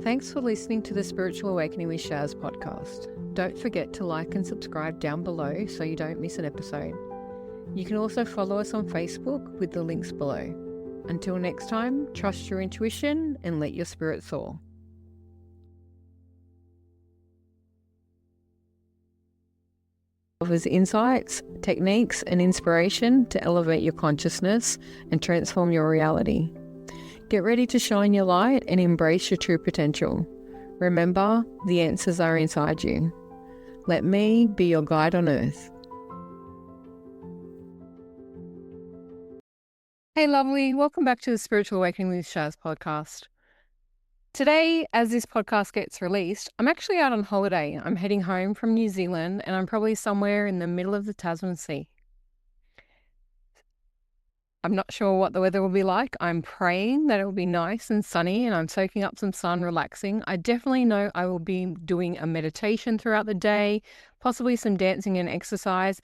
Thanks for listening to the Spiritual Awakening with Shaz podcast. Don't forget to like and subscribe down below so you don't miss an episode. You can also follow us on Facebook with the links below. Until next time, trust your intuition and let your spirit soar. Offers insights, techniques, and inspiration to elevate your consciousness and transform your reality. Get ready to shine your light and embrace your true potential. Remember, the answers are inside you. Let me be your guide on earth. Hey lovely, welcome back to the Spiritual Awakening with Shaz podcast. Today, as this podcast gets released, I'm actually out on holiday. I'm heading home from New Zealand and I'm probably somewhere in the middle of the Tasman Sea. I'm not sure what the weather will be like. I'm praying that it will be nice and sunny and I'm soaking up some sun, relaxing. I definitely know I will be doing a meditation throughout the day, possibly some dancing and exercise,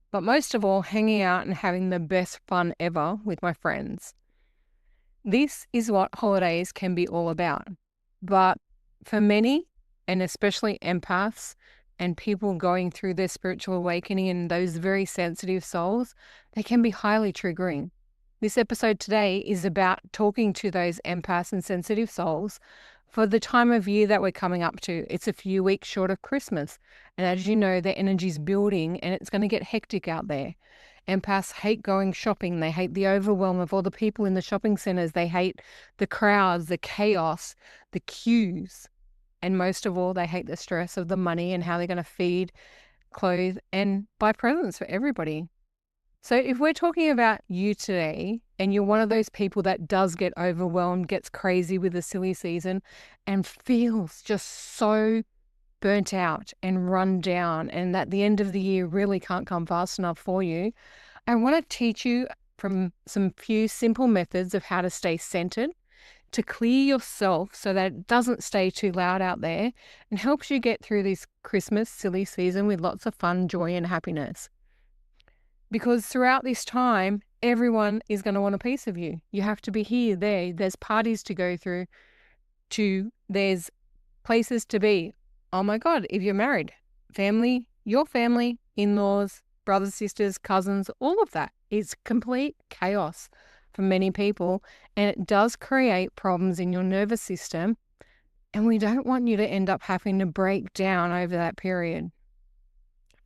but most of all, hanging out and having the best fun ever with my friends. This is what holidays can be all about. But for many, and especially empaths and people going through their spiritual awakening and those very sensitive souls, they can be highly triggering. This episode today is about talking to those empaths and sensitive souls for the time of year that we're coming up to. It's a few weeks short of Christmas. And as you know, their energy's building and it's going to get hectic out there. Empaths hate going shopping. They hate the overwhelm of all the people in the shopping centers. They hate the crowds, the chaos, the queues. And most of all, they hate the stress of the money and how they're going to feed, clothe, and buy presents for everybody. So if we're talking about you today and you're one of those people that does get overwhelmed, gets crazy with the silly season and feels just so burnt out and run down and at the end of the year really can't come fast enough for you, I want to teach you from some few simple methods of how to stay centered, to clear yourself so that it doesn't stay too loud out there and helps you get through this Christmas silly season with lots of fun, joy and happiness. Because throughout this time, everyone is going to want a piece of you. You have to be here, there's parties to go through, there's places to be. Oh my God, if you're married, family, your family, in-laws, brothers, sisters, cousins, all of that. It's complete chaos for many people and it does create problems in your nervous system. And we don't want you to end up having to break down over that period.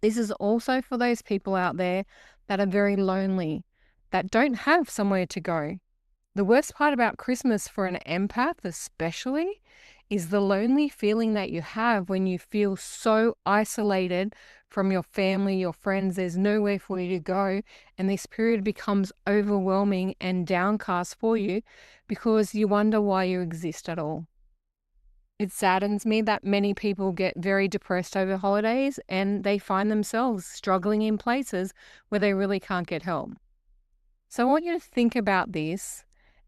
This is also for those people out there that are very lonely, that don't have somewhere to go. The worst part about Christmas for an empath especially is the lonely feeling that you have when you feel so isolated from your family, your friends. There's nowhere for you to go. And this period becomes overwhelming and downcast for you because you wonder why you exist at all. It saddens me that many people get very depressed over holidays and they find themselves struggling in places where they really can't get help. So I want you to think about this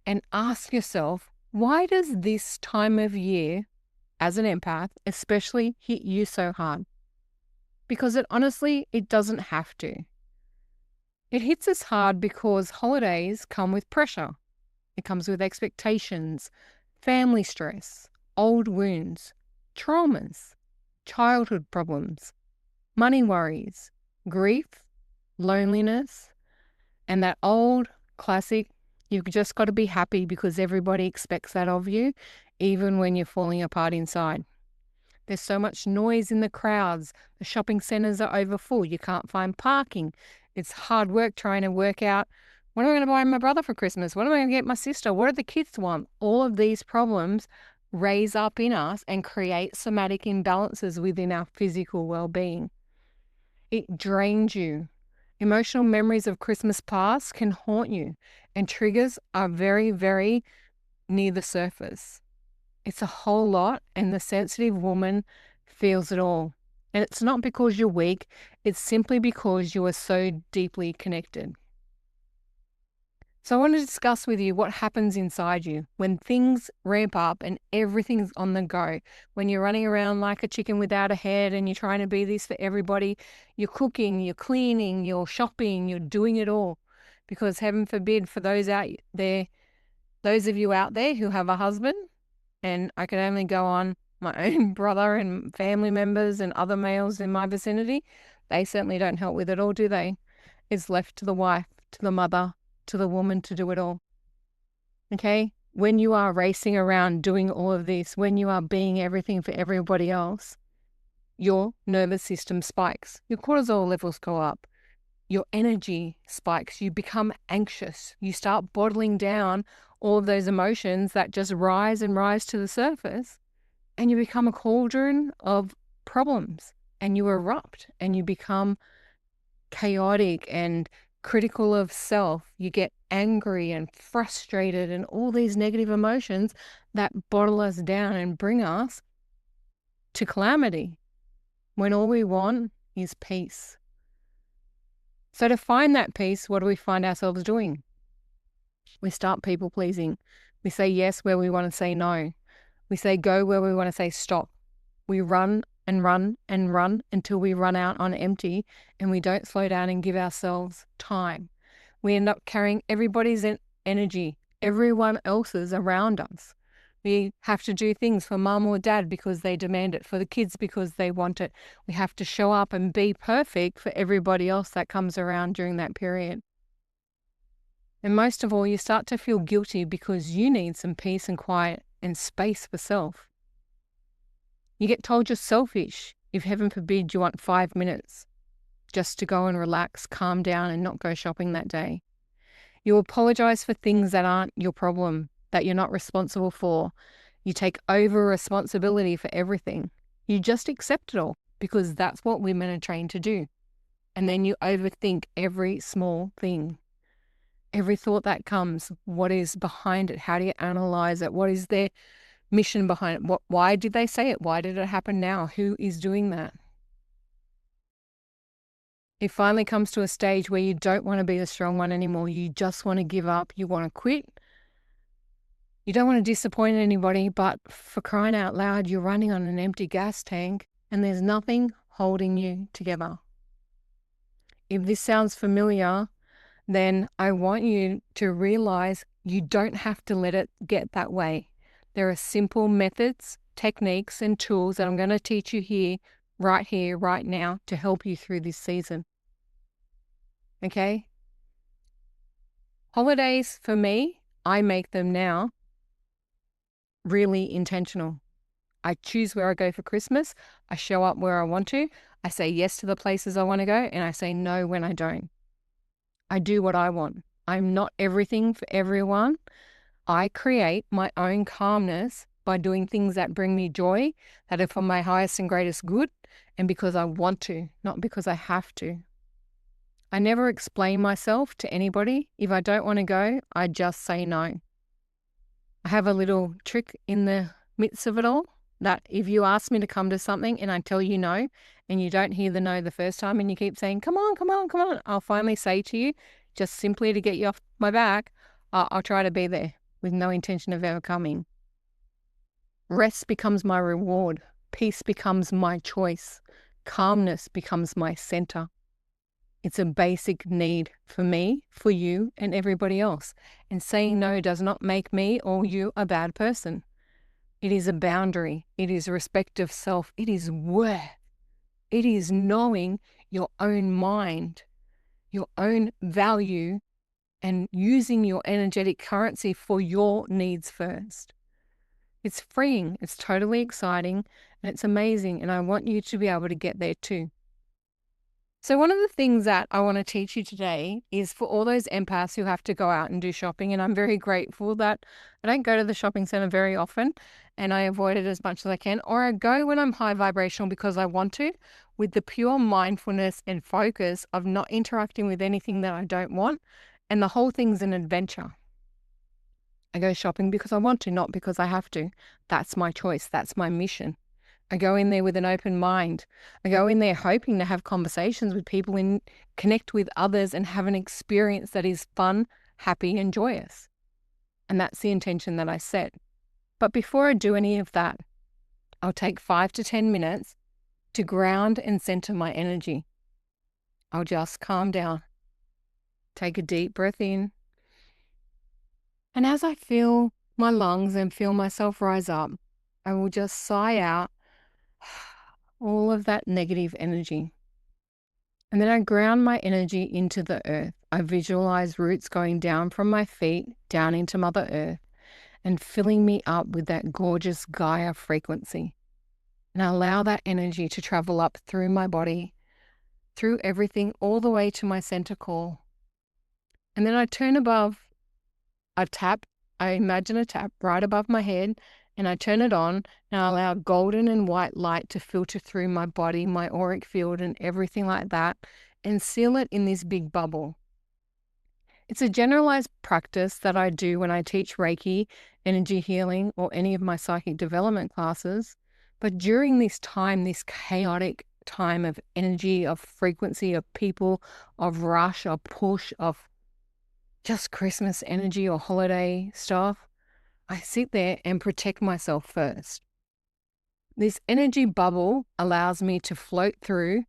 and ask yourself, why does this time of year, as an empath, especially hit you so hard? Because it doesn't have to. It hits us hard because holidays come with pressure. It comes with expectations, family stress, old wounds, traumas, childhood problems, money worries, grief, loneliness, and that old classic, you've just got to be happy because everybody expects that of you, even when you're falling apart inside. There's so much noise in the crowds. The shopping centers are overfull. You can't find parking. It's hard work trying to work out, what am I going to buy my brother for Christmas? What am I going to get my sister? What do the kids want? All of these problems raise up in us and create somatic imbalances within our physical well-being. It drains you. Emotional memories of Christmas past can haunt you, and triggers are very, very near the surface. It's a whole lot, and the sensitive woman feels it all. And it's not because you're weak, it's simply because you are so deeply connected. So I want to discuss with you what happens inside you when things ramp up and everything's on the go. When you're running around like a chicken without a head and you're trying to be this for everybody, you're cooking, you're cleaning, you're shopping, you're doing it all. Because heaven forbid for those out there, those of you out there who have a husband, And I can only go on my own brother and family members and other males in my vicinity. They certainly don't help with it all, do they? It's left to the wife, to the mother, to the woman to do it all. Okay? When you are racing around doing all of this, when you are being everything for everybody else, your nervous system spikes. Your cortisol levels go up. Your energy spikes. You become anxious. You start bottling down all of those emotions that just rise and rise to the surface, and you become a cauldron of problems, and you erupt and you become chaotic and critical of self. You get angry and frustrated and all these negative emotions that bottle us down and bring us to calamity when all we want is peace. So to find that peace, what do we find ourselves doing? We start people pleasing. We say yes where we want to say no. We say go where we want to say stop. We run and run and run until we run out on empty, and we don't slow down and give ourselves time. We end up carrying everybody's energy, everyone else's around us. We have to do things for mum or dad because they demand it, for the kids because they want it. We have to show up and be perfect for everybody else that comes around during that period. And most of all, you start to feel guilty because you need some peace and quiet and space for self. You get told you're selfish if, heaven forbid, you want 5 minutes just to go and relax, calm down, and not go shopping that day. You apologize for things that aren't your problem, that you're not responsible for. You take over responsibility for everything. You just accept it all because that's what women are trained to do. And then you overthink every small thing. Every thought that comes, what is behind it? How do you analyze it? What is their mission behind it? Why did they say it? Why did it happen now? Who is doing that? It finally comes to a stage where you don't want to be the strong one anymore. You just want to give up. You want to quit. You don't want to disappoint anybody, but for crying out loud, you're running on an empty gas tank and there's nothing holding you together. If this sounds familiar, then I want you to realize you don't have to let it get that way. There are simple methods, techniques, and tools that I'm going to teach you here, right now, to help you through this season. Okay? Holidays, for me, I make them now really intentional. I choose where I go for Christmas. I show up where I want to. I say yes to the places I want to go, and I say no when I don't. I do what I want. I'm not everything for everyone. I create my own calmness by doing things that bring me joy, that are for my highest and greatest good, and because I want to, not because I have to. I never explain myself to anybody. If I don't want to go, I just say no. I have a little trick in the midst of it all, that if you ask me to come to something and I tell you no, and you don't hear the no the first time and you keep saying, come on, come on, come on, I'll finally say to you, just simply to get you off my back, I'll try to be there with no intention of ever coming. Rest becomes my reward. Peace becomes my choice. Calmness becomes my center. It's a basic need for me, for you, and everybody else. And saying no does not make me or you a bad person. It is a boundary. It is respect of self. It is worth. It is knowing your own mind, your own value, and using your energetic currency for your needs first. It's freeing. It's totally exciting, and it's amazing. And I want you to be able to get there too. So one of the things that I want to teach you today is for all those empaths who have to go out and do shopping. And I'm very grateful that I don't go to the shopping center very often and I avoid it as much as I can, or I go when I'm high vibrational because I want to, with the pure mindfulness and focus of not interacting with anything that I don't want. And the whole thing's an adventure. I go shopping because I want to, not because I have to. That's my choice. That's my mission. I go in there with an open mind. I go in there hoping to have conversations with people and connect with others and have an experience that is fun, happy, and joyous. And that's the intention that I set. But before I do any of that, I'll take 5 to 10 minutes to ground and center my energy. I'll just calm down. Take a deep breath in. And as I feel my lungs and feel myself rise up. I will just sigh out all of that negative energy. And then I ground my energy into the earth. I visualize roots going down from my feet down into Mother Earth and filling me up with that gorgeous Gaia frequency. And I allow that energy to travel up through my body, through everything, all the way to my center core. And then I turn above a tap. I imagine a tap right above my head, and I turn it on, and I allow golden and white light to filter through my body, my auric field, and everything like that, and seal it in this big bubble. It's a generalized practice that I do when I teach Reiki, energy healing, or any of my psychic development classes. But during this time, this chaotic time of energy, of frequency, of people, of rush, of push, of just Christmas energy or holiday stuff, I sit there and protect myself first. This energy bubble allows me to float through,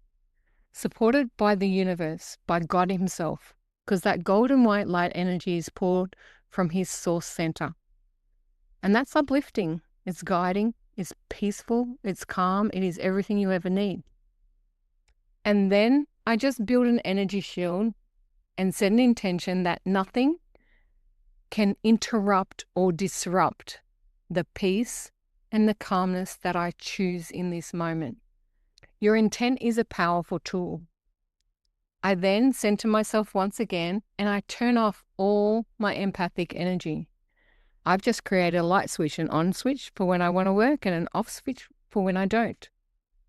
supported by the universe, by God Himself, because that golden white light energy is poured from His source center. And that's uplifting, it's guiding, it's peaceful, it's calm, it is everything you ever need. And then I just build an energy shield and set an intention that nothing can interrupt or disrupt the peace and the calmness that I choose in this moment. Your intent is a powerful tool. I then center myself once again and I turn off all my empathic energy. I've just created a light switch, an on switch for when I want to work and an off switch for when I don't.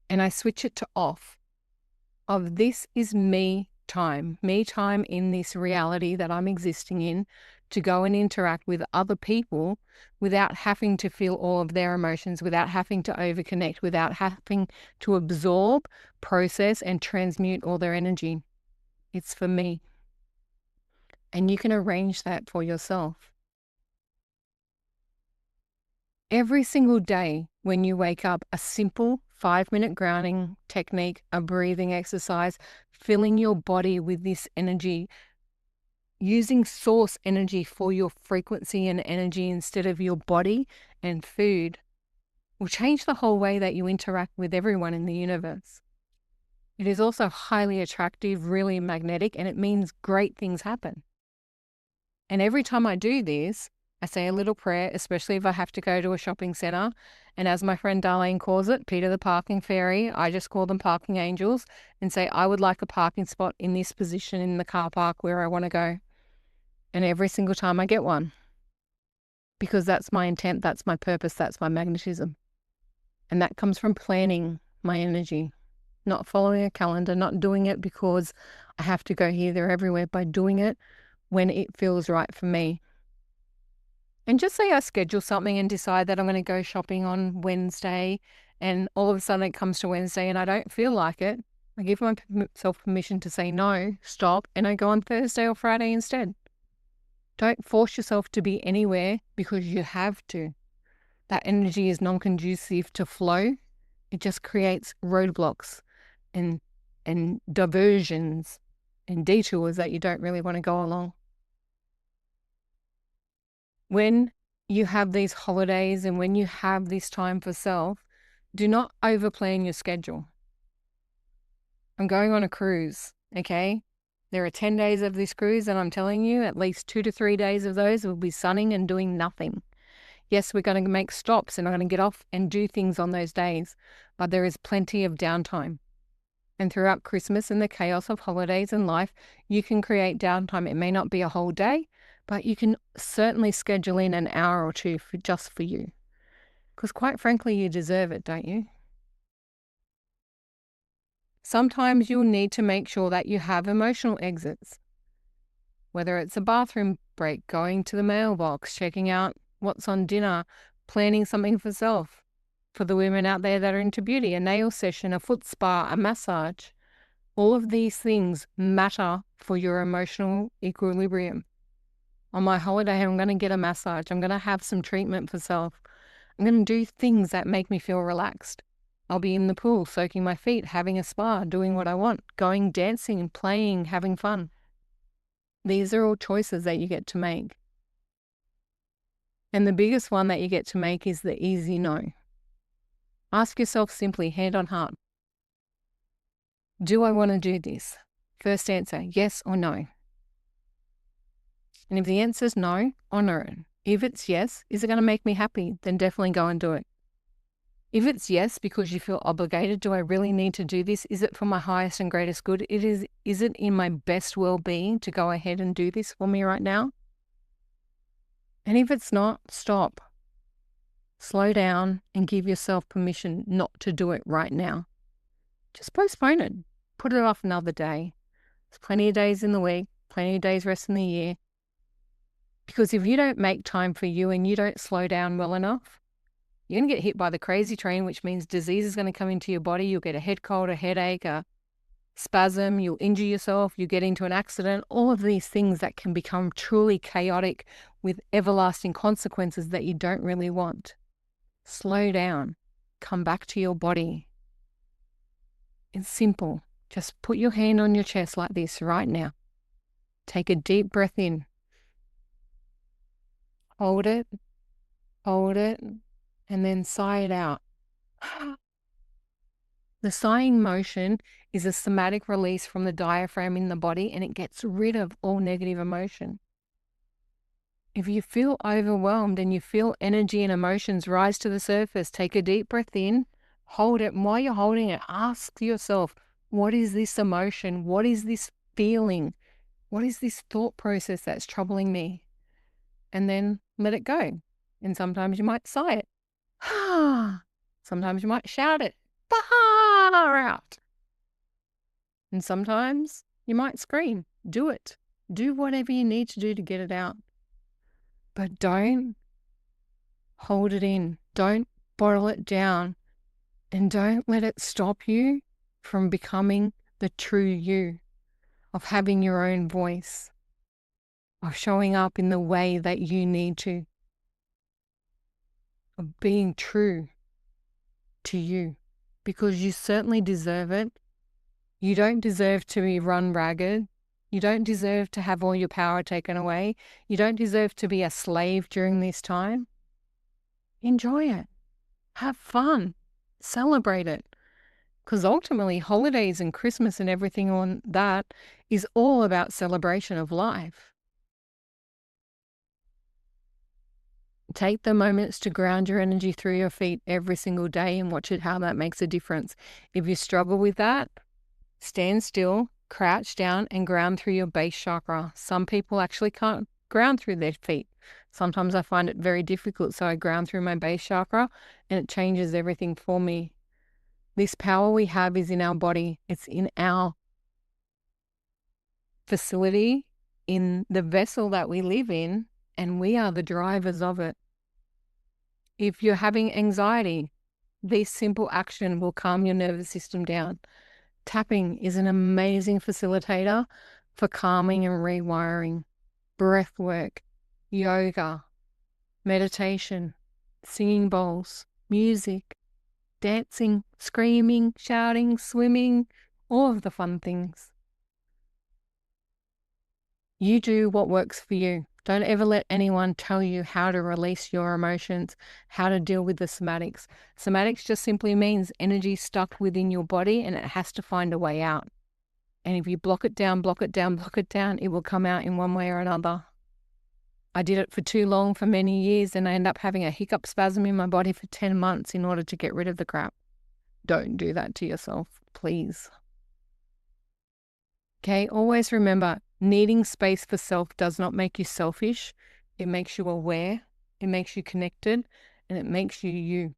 And I switch it to off. Of this is me time in this reality that I'm existing in, to go and interact with other people without having to feel all of their emotions, without having to overconnect, without having to absorb, process, and transmute all their energy. It's for me. And you can arrange that for yourself. Every single day when you wake up, a simple 5-minute grounding technique, a breathing exercise, filling your body with this energy, using source energy for your frequency and energy instead of your body and food, will change the whole way that you interact with everyone in the universe. It is also highly attractive, really magnetic, and it means great things happen. And every time I do this, I say a little prayer, especially if I have to go to a shopping center. And as my friend Darlene calls it, Peter the Parking Fairy, I just call them parking angels and say, I would like a parking spot in this position in the car park where I want to go. And every single time I get one, because that's my intent, that's my purpose, that's my magnetism. And that comes from planning my energy, not following a calendar, not doing it because I have to go here, there, everywhere, by doing it when it feels right for me. And just say I schedule something and decide that I'm going to go shopping on Wednesday, and all of a sudden it comes to Wednesday and I don't feel like it. I give myself permission to say no, stop, and I go on Thursday or Friday instead. Don't force yourself to be anywhere because you have to. That energy is non-conducive to flow. It just creates roadblocks and diversions and detours that you don't really want to go along. When you have these holidays and when you have this time for self, do not overplan your schedule. I'm going on a cruise, okay? There are 10 days of this cruise, and I'm telling you, at least 2 to 3 days of those will be sunning and doing nothing. Yes, we're going to make stops and I'm going to get off and do things on those days, but there is plenty of downtime. And throughout Christmas and the chaos of holidays and life, you can create downtime. It may not be a whole day, but you can certainly schedule in an hour or two just for you. Because quite frankly, you deserve it, don't you? Sometimes you'll need to make sure that you have emotional exits. Whether it's a bathroom break, going to the mailbox, checking out what's on dinner, planning something for self. For the women out there that are into beauty, a nail session, a foot spa, a massage. All of these things matter for your emotional equilibrium. On my holiday, I'm going to get a massage. I'm going to have some treatment for self. I'm going to do things that make me feel relaxed. I'll be in the pool, soaking my feet, having a spa, doing what I want, going dancing, playing, having fun. These are all choices that you get to make. And the biggest one that you get to make is the easy no. Ask yourself simply, hand on heart, do I want to do this? First answer, yes or no. And if the answer is no, honor it. If it's yes, is it going to make me happy? Then definitely go and do it. If it's yes, because you feel obligated, do I really need to do this? Is it for my highest and greatest good? Is it in my best well-being to go ahead and do this for me right now? And if it's not, stop. Slow down and give yourself permission not to do it right now. Just postpone it. Put it off another day. There's plenty of days in the week, plenty of days rest in the year. Because if you don't make time for you and you don't slow down well enough, you're going to get hit by the crazy train, which means disease is going to come into your body. You'll get a head cold, a headache, a spasm, you'll injure yourself, you get into an accident, all of these things that can become truly chaotic with everlasting consequences that you don't really want. Slow down. Come back to your body. It's simple. Just put your hand on your chest like this right now. Take a deep breath in. Hold it, and then sigh it out. The sighing motion is a somatic release from the diaphragm in the body, and it gets rid of all negative emotion. If you feel overwhelmed and you feel energy and emotions rise to the surface, take a deep breath in, hold it, and while you're holding it, ask yourself, what is this emotion? What is this feeling? What is this thought process that's troubling me? And then let it go. And sometimes you might sigh it. Sometimes you might shout it. Far out. And sometimes you might scream. Do it. Do whatever you need to do to get it out. But don't hold it in. Don't bottle it down. And don't let it stop you from becoming the true you, of having your own voice, of showing up in the way that you need to, of being true to you, because you certainly deserve it. You don't deserve to be run ragged. You don't deserve to have all your power taken away. You don't deserve to be a slave during this time. Enjoy it. Have fun. Celebrate it. Because ultimately, holidays and Christmas and everything on that is all about celebration of life. Take the moments to ground your energy through your feet every single day and watch it, how that makes a difference. If you struggle with that, stand still, crouch down and ground through your base chakra. Some people actually can't ground through their feet. Sometimes I find it very difficult, so I ground through my base chakra and it changes everything for me. This power we have is in our body. It's in our facility, in the vessel that we live in, and we are the drivers of it. If you're having anxiety, this simple action will calm your nervous system down. Tapping is an amazing facilitator for calming and rewiring. Breath work, yoga, meditation, singing bowls, music, dancing, screaming, shouting, swimming, all of the fun things. You do what works for you. Don't ever let anyone tell you how to release your emotions, how to deal with the somatics. Somatics just simply means energy stuck within your body and it has to find a way out. And if you block it down, it will come out in one way or another. I did it for too long, for many years, and I end up having a hiccup spasm in my body for 10 months in order to get rid of the crap. Don't do that to yourself, please. Okay, always remember, needing space for self does not make you selfish. It makes you aware, it makes you connected, and it makes you you.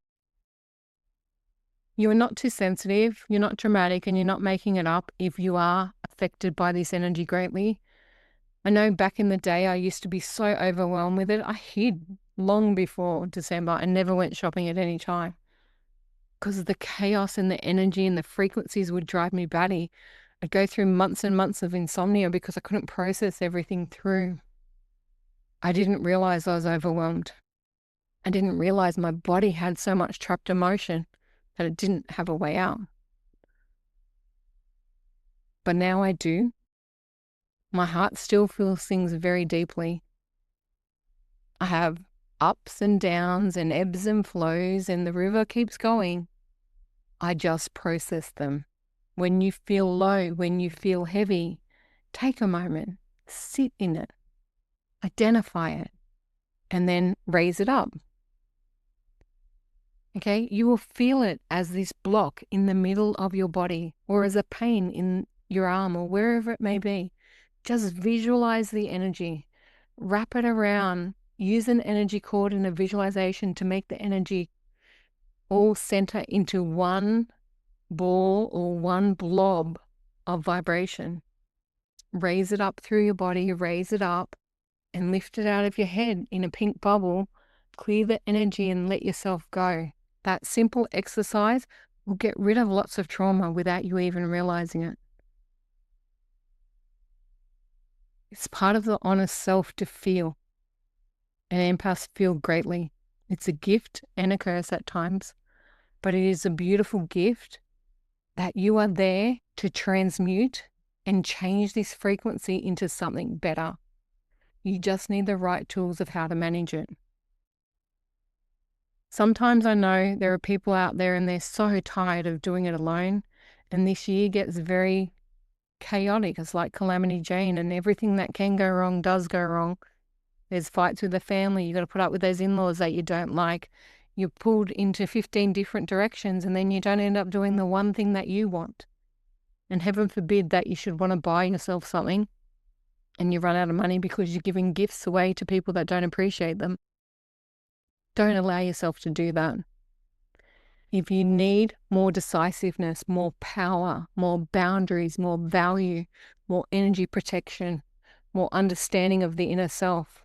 You are not too sensitive, you're not dramatic, and you're not making it up if you are affected by this energy greatly. I know back in the day, I used to be so overwhelmed with it. I hid long before December and never went shopping at any time because the chaos and the energy and the frequencies would drive me batty. I'd go through months and months of insomnia because I couldn't process everything through. I didn't realize I was overwhelmed. I didn't realize my body had so much trapped emotion that it didn't have a way out. But now I do. My heart still feels things very deeply. I have ups and downs and ebbs and flows, and the river keeps going. I just process them. When you feel low, when you feel heavy, take a moment, sit in it, identify it, and then raise it up. Okay, you will feel it as this block in the middle of your body, or as a pain in your arm, or wherever it may be. Just visualize the energy, wrap it around, use an energy cord and a visualization to make the energy all center into one ball or one blob of vibration. Raise it up through your body, raise it up and lift it out of your head in a pink bubble. Clear the energy and let yourself go. That simple exercise will get rid of lots of trauma without you even realizing it. It's part of the honest self to feel. And empaths feel greatly. It's a gift and a curse at times, but it is a beautiful gift that you are there to transmute and change this frequency into something better. You just need the right tools of how to manage it. Sometimes I know there are people out there and they're so tired of doing it alone, and this year gets very chaotic. It's like Calamity Jane, and everything that can go wrong does go wrong. There's fights with the family. You got to put up with those in-laws that you don't like. You're pulled into 15 different directions, and then you don't end up doing the one thing that you want. And heaven forbid that you should want to buy yourself something and you run out of money because you're giving gifts away to people that don't appreciate them. Don't allow yourself to do that. If you need more decisiveness, more power, more boundaries, more value, more energy protection, more understanding of the inner self,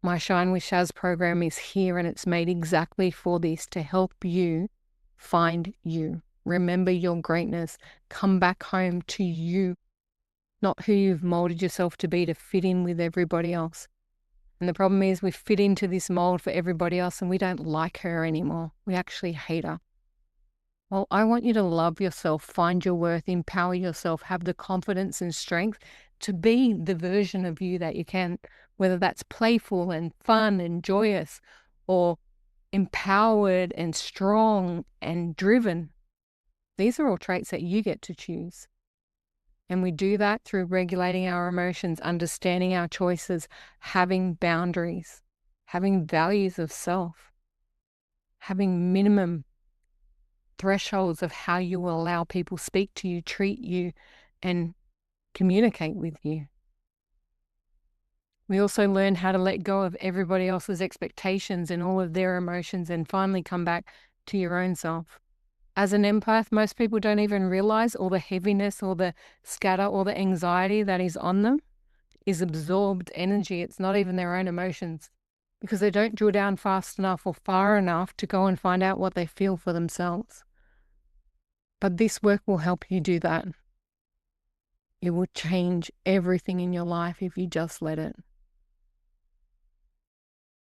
my Shine with Shaz program is here, and it's made exactly for this, to help you find you. Remember your greatness. Come back home to you, not who you've molded yourself to be to fit in with everybody else. And the problem is we fit into this mold for everybody else and we don't like her anymore. We actually hate her. Well, I want you to love yourself, find your worth, empower yourself, have the confidence and strength to be the version of you that you can, whether that's playful and fun and joyous, or empowered and strong and driven. These are all traits that you get to choose. And we do that through regulating our emotions, understanding our choices, having boundaries, having values of self, having minimum thresholds of how you will allow people speak to you, treat you, and communicate with you. We also learn how to let go of everybody else's expectations and all of their emotions and finally come back to your own self. As an empath, most people don't even realize all the heaviness or the scatter or the anxiety that is on them is absorbed energy. It's not even their own emotions, because they don't drill down fast enough or far enough to go and find out what they feel for themselves. But this work will help you do that. It will change everything in your life if you just let it.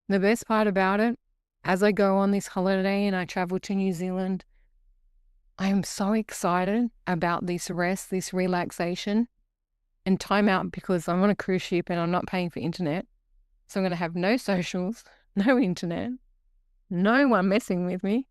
The best part about it, as I go on this holiday and I travel to New Zealand, I am so excited about this rest, this relaxation and time out, because I'm on a cruise ship and I'm not paying for internet. So I'm going to have no socials, no internet, no one messing with me.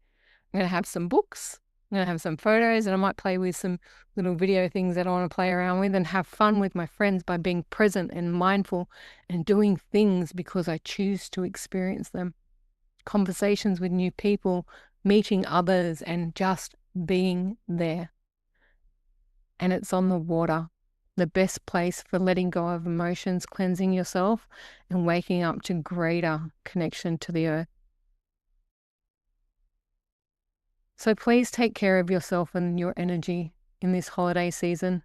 I'm going to have some books, I'm going to have some photos, and I might play with some little video things that I want to play around with and have fun with my friends by being present and mindful and doing things because I choose to experience them. Conversations with new people, meeting others, and just being there. And it's on the water, the best place for letting go of emotions, cleansing yourself, and waking up to greater connection to the earth. So please take care of yourself and your energy in this holiday season.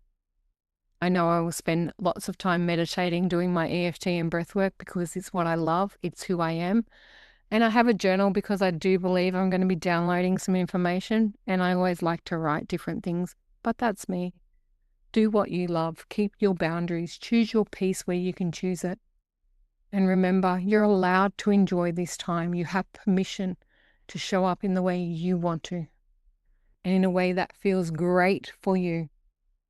I know I will spend lots of time meditating, doing my EFT and breath work because it's what I love. It's who I am. And I have a journal because I do believe I'm going to be downloading some information, and I always like to write different things, but that's me. Do what you love. Keep your boundaries. Choose your peace where you can choose it. And remember, you're allowed to enjoy this time. You have permission to show up in the way you want to, and in a way that feels great for you.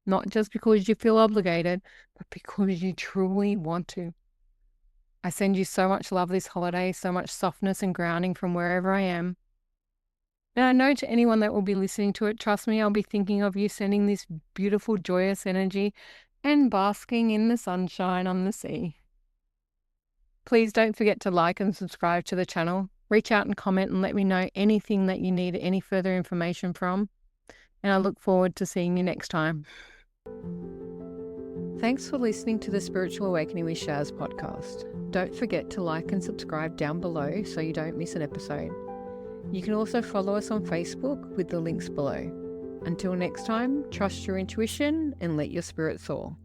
Not just because you feel obligated, but because you truly want to. I send you so much love this holiday, so much softness and grounding from wherever I am. And I know to anyone that will be listening to it, trust me, I'll be thinking of you, sending this beautiful, joyous energy and basking in the sunshine on the sea. Please don't forget to like and subscribe to the channel. Reach out and comment and let me know anything that you need any further information from. And I look forward to seeing you next time. Thanks for listening to the Spiritual Awakening with Shaz podcast. Don't forget to like and subscribe down below so you don't miss an episode. You can also follow us on Facebook with the links below. Until next time, trust your intuition and let your spirit soar.